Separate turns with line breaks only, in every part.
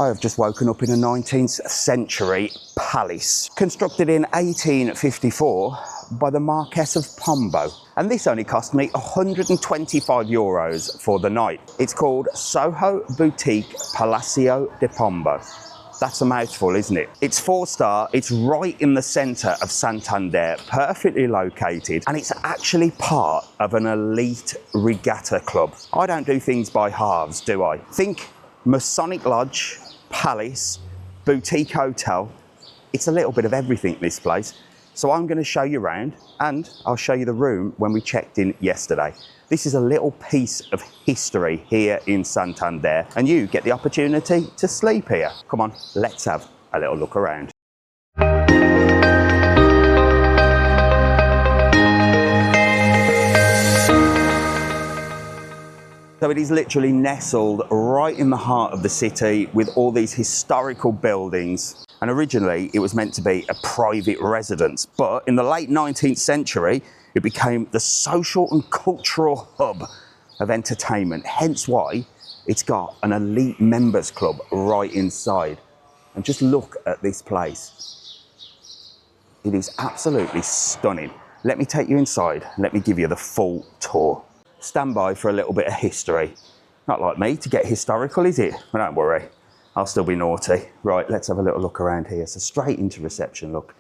I have just woken up in a 19th century palace, constructed in 1854 by the Marquess of Pombo. And this only cost me €125 for the night. It's called Soho Boutique Palacio De Pombo. That's a mouthful, isn't it? It's 4-star, it's right in the centre of Santander, perfectly located, and it's actually part of an elite regatta club. I don't do things by halves, do I? Think Masonic Lodge, Palace, Boutique Hotel. It's a little bit of everything, this place. So I'm going to show you around, and I'll show you the room when we checked in yesterday. This is a little piece of history here in Santander, and you get the opportunity to sleep here. Come on, let's have a little look around. So it is literally nestled right in the heart of the city with all these historical buildings. And originally it was meant to be a private residence, but in the late 19th century, it became the social and cultural hub of entertainment. Hence why it's got an elite members club right inside. And just look at this place. It is absolutely stunning. Let me take you inside. Let me give you the full tour. Stand by for a little bit of history. Not like me to get historical, is it? But don't worry, I'll still be naughty. Right, let's have a little look around here. So straight into reception, look.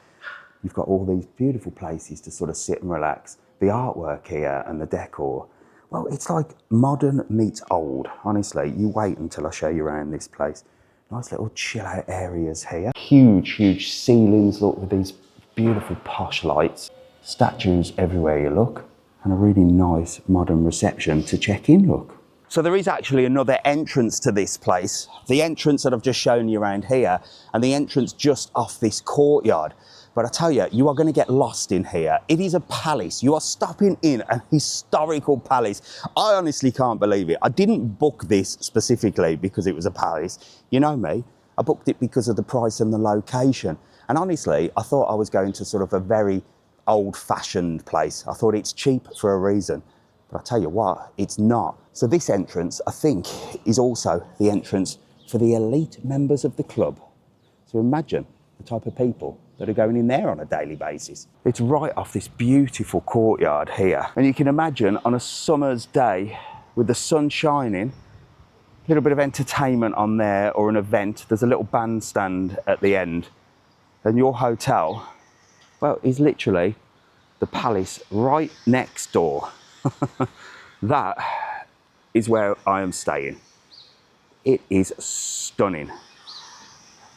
You've got all these beautiful places to sort of sit and relax. The artwork here and the decor. Well, it's like modern meets old, honestly. You wait until I show you around this place. Nice little chill out areas here. Huge, huge ceilings, look, with these beautiful posh lights. Statues everywhere you look. And a really nice modern reception to check in, look. So there is actually another entrance to this place. The entrance that I've just shown you around here, and the entrance just off this courtyard. But I tell you, you are going to get lost in here. It is a palace. You are stopping in a historical palace. I honestly can't believe it. I didn't book this specifically because it was a palace. You know me, I booked it because of the price and the location. And honestly, I thought I was going to sort of a very old-fashioned place. I thought it's cheap for a reason. But I tell you what, it's not. So this entrance, I think, is also the entrance for the elite members of the club. So imagine the type of people that are going in there on a daily basis. It's right off this beautiful courtyard here. And you can imagine on a summer's day with the sun shining, a little bit of entertainment on there or an event. There's a little bandstand at the end. And your hotel, well, is literally the palace right next door. That is where I am staying. It is stunning.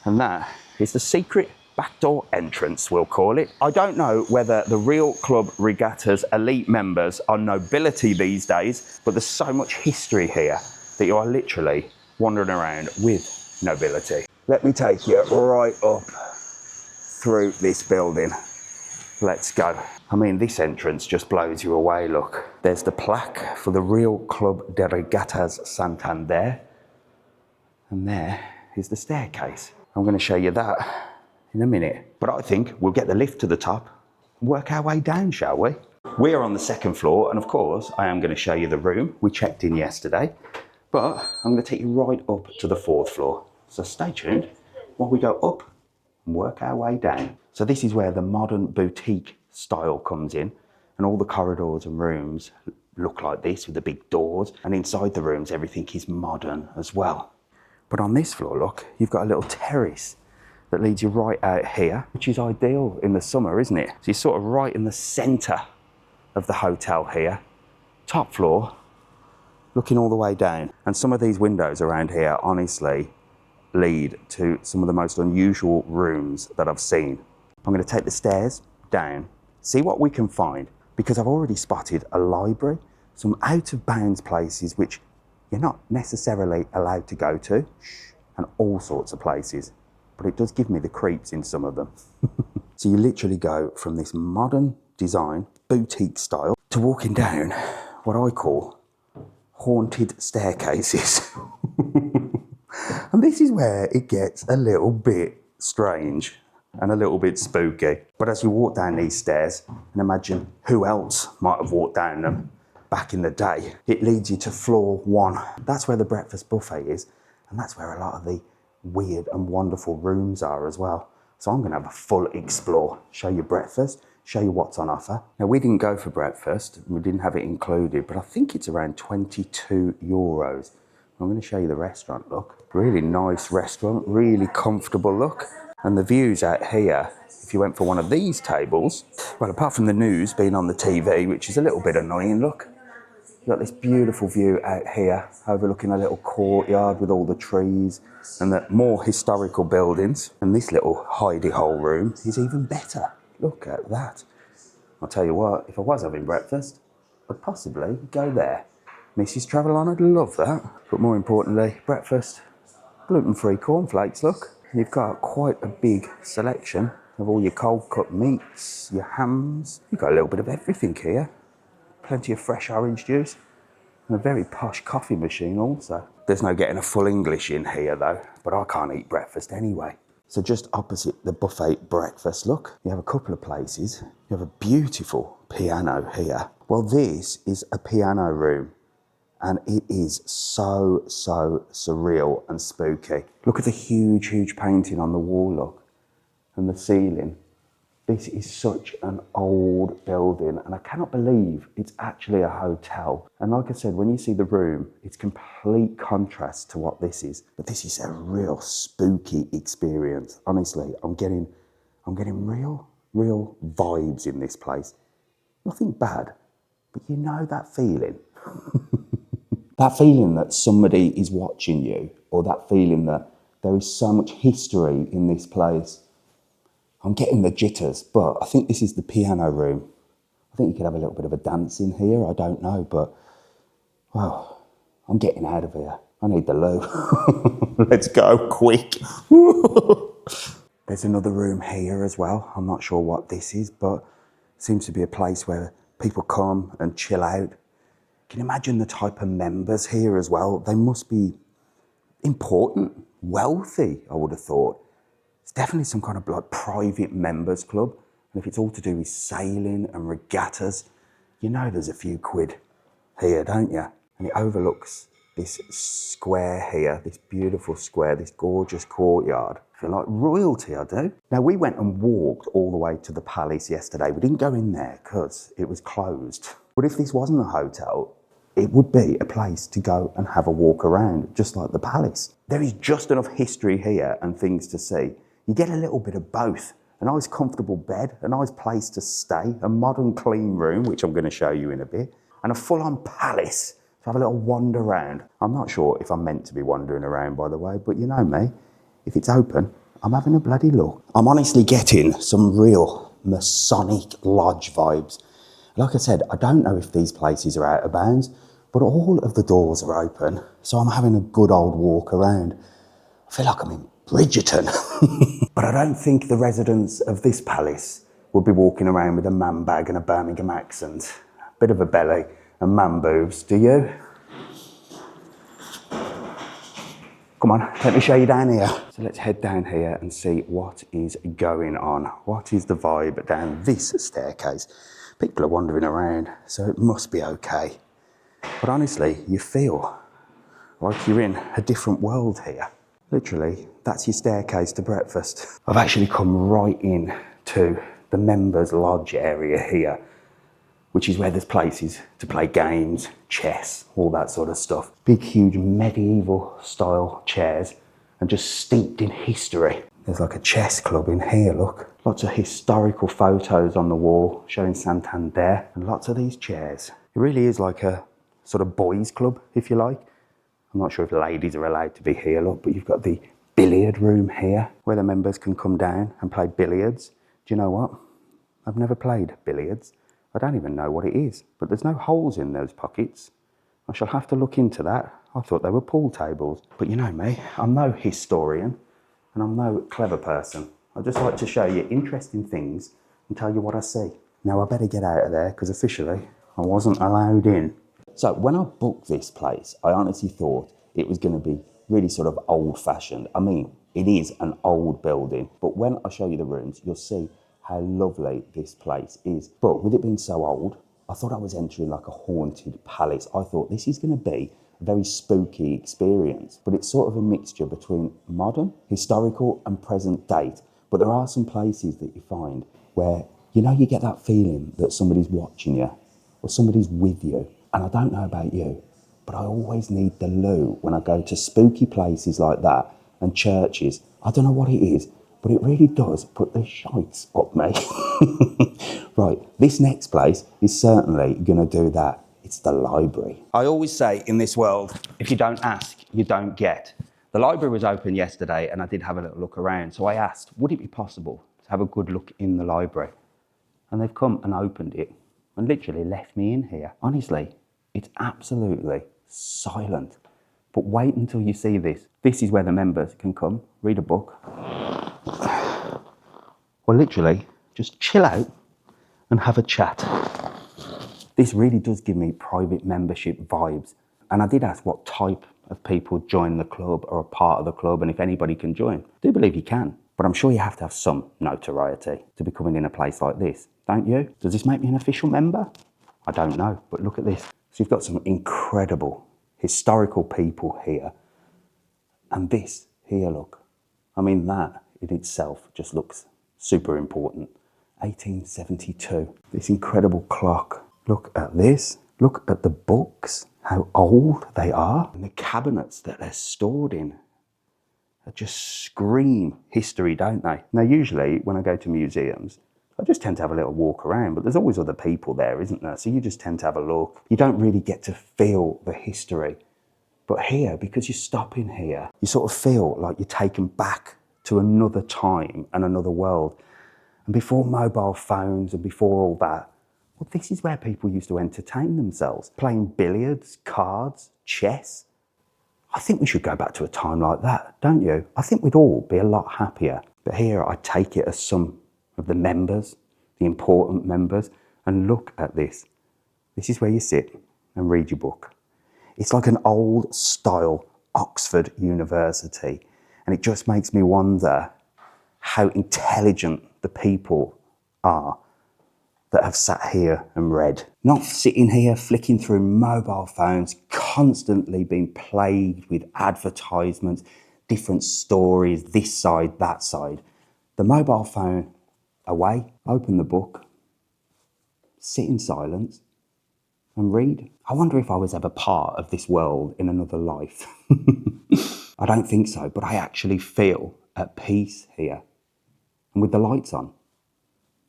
And that is the secret backdoor entrance, we'll call it. I don't know whether the Real Club Regatta's elite members are nobility these days, but there's so much history here that you are literally wandering around with nobility. Let me take you right up through this building. Let's go. I mean, this entrance just blows you away, look. There's the plaque for the Real Club de Regattas Santander. And there is the staircase. I'm going to show you that in a minute. But I think we'll get the lift to the top and work our way down, shall we? We are on the second floor, and of course, I am going to show you the room. We checked in yesterday, but I'm going to take you right up to the 4th floor. So stay tuned while we go up and work our way down. So this is where the modern boutique style comes in, and all the corridors and rooms look like this with the big doors, and inside the rooms everything is modern as well. But on this floor, look, you've got a little terrace that leads you right out here, which is ideal in the summer, isn't it? So you're sort of right in the centre of the hotel here. Top floor, looking all the way down. And some of these windows around here, honestly, lead to some of the most unusual rooms that I've seen. I'm going to take the stairs down, see what we can find, because I've already spotted a library, some out-of-bounds places which you're not necessarily allowed to go to, and all sorts of places. But it does give me the creeps in some of them. So you literally go from this modern design, boutique style, to walking down what I call haunted staircases. And this is where it gets a little bit strange and a little bit spooky. But as you walk down these stairs, and imagine who else might have walked down them back in the day, it leads you to floor 1. That's where the breakfast buffet is, and that's where a lot of the weird and wonderful rooms are as well. So I'm gonna have a full explore, show you breakfast, show you what's on offer. Now we didn't go for breakfast, we didn't have it included, but I think it's around 22 euros. I'm gonna show you the restaurant, look. Really nice restaurant, really comfortable look. And the views out here, if you went for one of these tables, well, apart from the news being on the TV, which is a little bit annoying, look. You've got this beautiful view out here, overlooking a little courtyard with all the trees and the more historical buildings. And this little hidey hole room is even better. Look at that. I'll tell you what, if I was having breakfast, I'd possibly go there. Mrs. Travel On, I'd love that. But more importantly, breakfast, gluten-free cornflakes, look. You've got quite a big selection of all your cold cut meats, your hams. You've got a little bit of everything here. Plenty of fresh orange juice and a very posh coffee machine also. There's no getting a full English in here though, but I can't eat breakfast anyway. So just opposite the buffet breakfast, look, you have a couple of places. You have a beautiful piano here. Well, this is a piano room and it is so surreal and spooky. Look at the huge painting on the wall, look, and the ceiling. This is such an old building and I cannot believe it's actually a hotel. And like I said, when you see the room, it's complete contrast to what this is. But this is a real spooky experience. Honestly, I'm getting real vibes in this place. Nothing bad, but you know that feeling? That feeling that somebody is watching you, or that feeling that there is so much history in this place. I'm getting the jitters, but I think this is the piano room. I think you could have a little bit of a dance in here, I don't know, but, well, I'm getting out of here. I need the loo. Let's go, quick. There's another room here as well. I'm not sure what this is, but it seems to be a place where people come and chill out. Can you imagine the type of members here as well? They must be important, wealthy, I would have thought. It's definitely some kind of like private members club. And if it's all to do with sailing and regattas, you know there's a few quid here, don't you? And it overlooks this square here, this beautiful square, this gorgeous courtyard. I feel like royalty, I do. Now, we went and walked all the way to the palace yesterday. We didn't go in there because it was closed. But if this wasn't a hotel, it would be a place to go and have a walk around, just like the palace. There is just enough history here and things to see. You get a little bit of both. A nice comfortable bed, a nice place to stay, a modern clean room, which I'm going to show you in a bit, and a full-on palace to have a little wander around. I'm not sure if I'm meant to be wandering around, by the way, but you know me, if it's open, I'm having a bloody look. I'm honestly getting some real Masonic lodge vibes. Like I said, I don't know if these places are out of bounds, but all of the doors are open, so I'm having a good old walk around. I feel like I'm in Bridgerton. But I don't think the residents of this palace will be walking around with a man bag and a Birmingham accent. Bit of a belly and man boobs, do you? Come on, let me show you down here. So let's head down here and see what is going on. What is the vibe down this staircase? People are wandering around, so it must be okay. But honestly, you feel like you're in a different world here. Literally, that's your staircase to breakfast. I've actually come right in to the members' lodge area here, which is where there's places to play games, chess, all that sort of stuff. Big, huge medieval style chairs and just steeped in history. There's like a chess club in here, look. Lots of historical photos on the wall showing Santander and lots of these chairs. It really is like a sort of boys' club, if you like. I'm not sure if ladies are allowed to be here, look, but you've got the billiard room here where the members can come down and play billiards. Do you know what? I've never played billiards. I don't even know what it is, but there's no holes in those pockets. I shall have to look into that. I thought they were pool tables. But you know me, I'm no historian and I'm no clever person. I just like to show you interesting things and tell you what I see. Now I better get out of there because officially I wasn't allowed in. So when I booked this place, I honestly thought it was going to be really sort of old-fashioned. I mean, it is an old building, but when I show you the rooms, you'll see how lovely this place is. But with it being so old, I thought I was entering like a haunted palace. I thought this is going to be very spooky experience. But it's sort of a mixture between modern, historical and present date. But there are some places that you find where, you know, you get that feeling that somebody's watching you or somebody's with you. And I don't know about you, but I always need the loo when I go to spooky places like that and churches. I don't know what it is, but it really does put the shites up me. Right, this next place is certainly going to do that. It's the library. I always say in this world, if you don't ask, you don't get. The library was open yesterday and I did have a little look around. So I asked, would it be possible to have a good look in the library? And they've come and opened it and literally left me in here. Honestly, it's absolutely silent. But wait until you see this. This is where the members can come, read a book, or literally just chill out and have a chat. This really does give me private membership vibes. And I did ask what type of people join the club or are part of the club and if anybody can join. I do believe you can, but I'm sure you have to have some notoriety to be coming in a place like this, don't you? Does this make me an official member? I don't know, but look at this. So you've got some incredible historical people here. And this here, look. I mean, that in itself just looks super important. 1872, this incredible clock. Look at this. Look at the books, how old they are. And the cabinets that they're stored in. They just scream history, don't they? Now, usually when I go to museums, I just tend to have a little walk around, but there's always other people there, isn't there? So you just tend to have a look. You don't really get to feel the history. But here, because you stop in here, you sort of feel like you're taken back to another time and another world. And before mobile phones and before all that, well, this is where people used to entertain themselves, playing billiards, cards, chess. I think we should go back to a time like that, don't you? I think we'd all be a lot happier. But here I take it as some of the members, the important members, and look at this. This is where you sit and read your book. It's like an old style Oxford University, and it just makes me wonder how intelligent the people are that have sat here and read. Not sitting here flicking through mobile phones, constantly being plagued with advertisements, different stories, this side, that side. The mobile phone away, open the book, sit in silence and read. I wonder if I was ever part of this world in another life. I don't think so, but I actually feel at peace here. And with the lights on,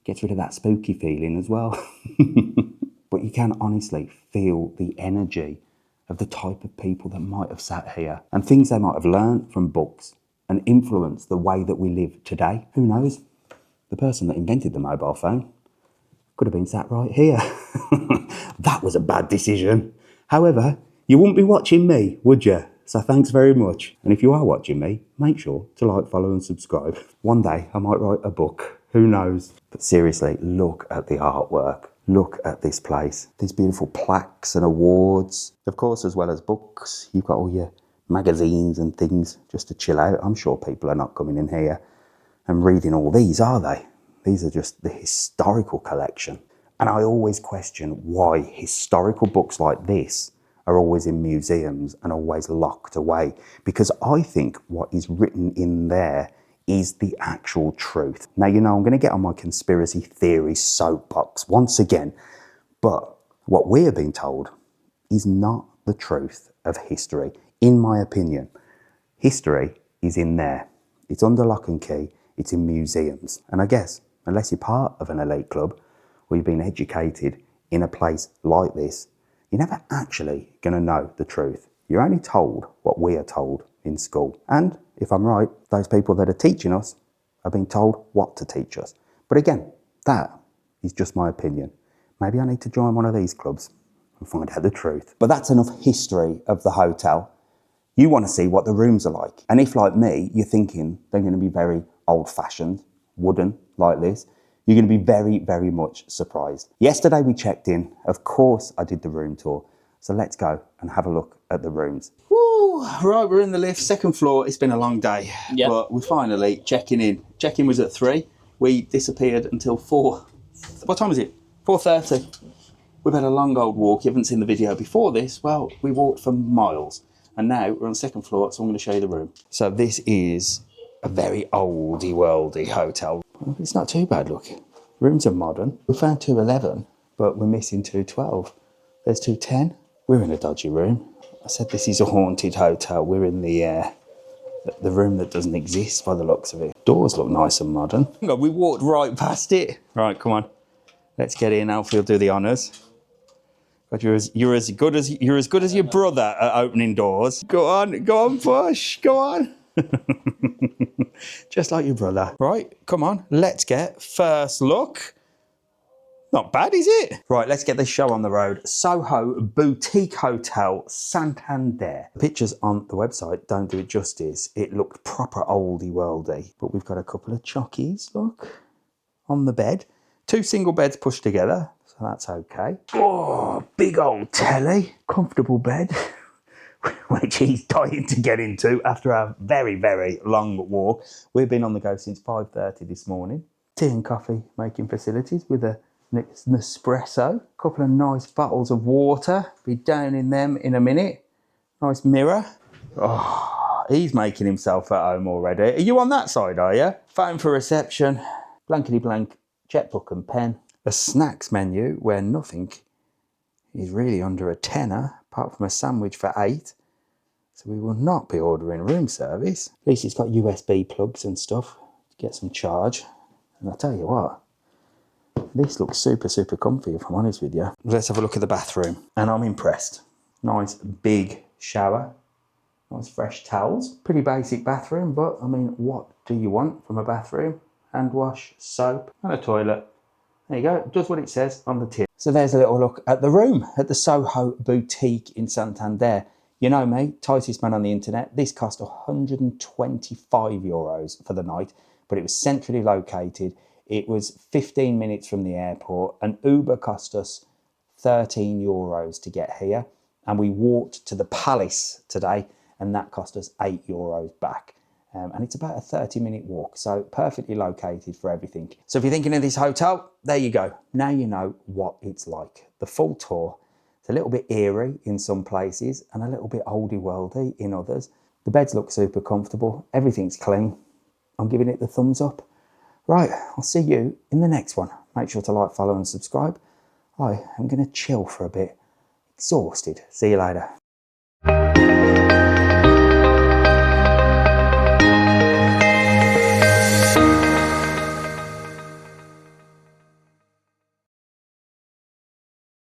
gets rid of that spooky feeling as well. But you can honestly feel the energy of the type of people that might have sat here and things they might have learned from books and influenced the way that we live today. Who knows? The person that invented the mobile phone could have been sat right here. That was a bad decision. However, you wouldn't be watching me, would you? So thanks very much. And if you are watching me, make sure to like, follow and subscribe. One day I might write a book. Who knows? But seriously, look at the artwork. Look at this place. These beautiful plaques and awards. Of course, as well as books, you've got all your magazines and things just to chill out. I'm sure people are not coming in here and reading all these, are they? These are just the historical collection. And I always question why historical books like this are always in museums and always locked away. Because I think what is written in there is the actual truth. Now, you know, I'm going to get on my conspiracy theory soapbox once again, but what we're being told is not the truth of history. In my opinion, history is in there. It's under lock and key. It's in museums. And I guess, unless you're part of an elite club or you've been educated in a place like this, you're never actually going to know the truth. You're only told what we are told in school. And if I'm right, those people that are teaching us are being told what to teach us. But again, that is just my opinion. Maybe I need to join one of these clubs and find out the truth. But that's enough history of the hotel. You want to see what the rooms are like. And if, like me, you're thinking they're going to be very old-fashioned, wooden, like this, you're going to be very, very much surprised. Yesterday we checked in. Of course, I did the room tour. So let's go and have a look at the rooms. Woo! Right, we're in the lift, second floor. It's been a long day, yep. But we're finally checking in. Check-in was at 3. We disappeared until 4. What time is it? 4:30. We've had a long old walk. You haven't seen the video before this. Well, we walked for miles. And now we're on the second floor, so I'm going to show you the room. So this is a very oldie-worldy hotel. It's not too bad, look. Rooms are modern. We found 211, but we're missing 212. There's 210. We're in a dodgy room. I said this is a haunted hotel. We're in the room that doesn't exist by the looks of it. Doors look nice and modern. We walked right past it. Right, come on. Let's get in. Alfie will do the honours. God, you're as good as your brother at opening doors. Go on, push, go on. Just like your brother. Right, come on, let's get first look. Not bad, is it? Right, let's get this show on the road. Soho Boutique Hotel, Santander. The pictures on the website don't do it justice. It looked proper oldie-worldy. But we've got a couple of chockies, look, on the bed. 2 single beds pushed together, so that's okay. Oh, big old telly, comfortable bed, which he's dying to get into after a very, very long walk. We've been on the go since 5:30 this morning. Tea and coffee making facilities with a Nespresso. A couple of nice bottles of water. Be down in them in a minute. Nice mirror. Oh, he's making himself at home already. Are you on that side, are you? Phone for reception. Blankety blank. Checkbook and pen. A snacks menu where nothing is really under a tenner, apart from a sandwich for 8. So we will not be ordering room service. At least it's got USB plugs and stuff to get some charge. And I'll tell you what, this looks super, super comfy if I'm honest with you. Let's have a look at the bathroom. And I'm impressed. Nice big shower. Nice fresh towels. Pretty basic bathroom, but I mean, what do you want from a bathroom? Hand wash, soap, and a toilet. There you go, it does what it says on the tin. So there's a little look at the room at the Soho Boutique in Santander. You know me, tightest man on the internet. This cost €125 for the night, but it was centrally located. It was 15 minutes from the airport, and Uber cost us €13 to get here. And we walked to the Palace today, and that cost us €8 back. And it's about a 30-minute walk, so perfectly located for everything. So if you're thinking of this hotel, there you go. Now you know what it's like. The full tour. It's a little bit eerie in some places and a little bit oldie-worldy in others. The beds look super comfortable. Everything's clean. I'm giving it the thumbs up. Right, I'll see you in the next one. Make sure to like, follow and subscribe. I am going to chill for a bit. Exhausted. See you later.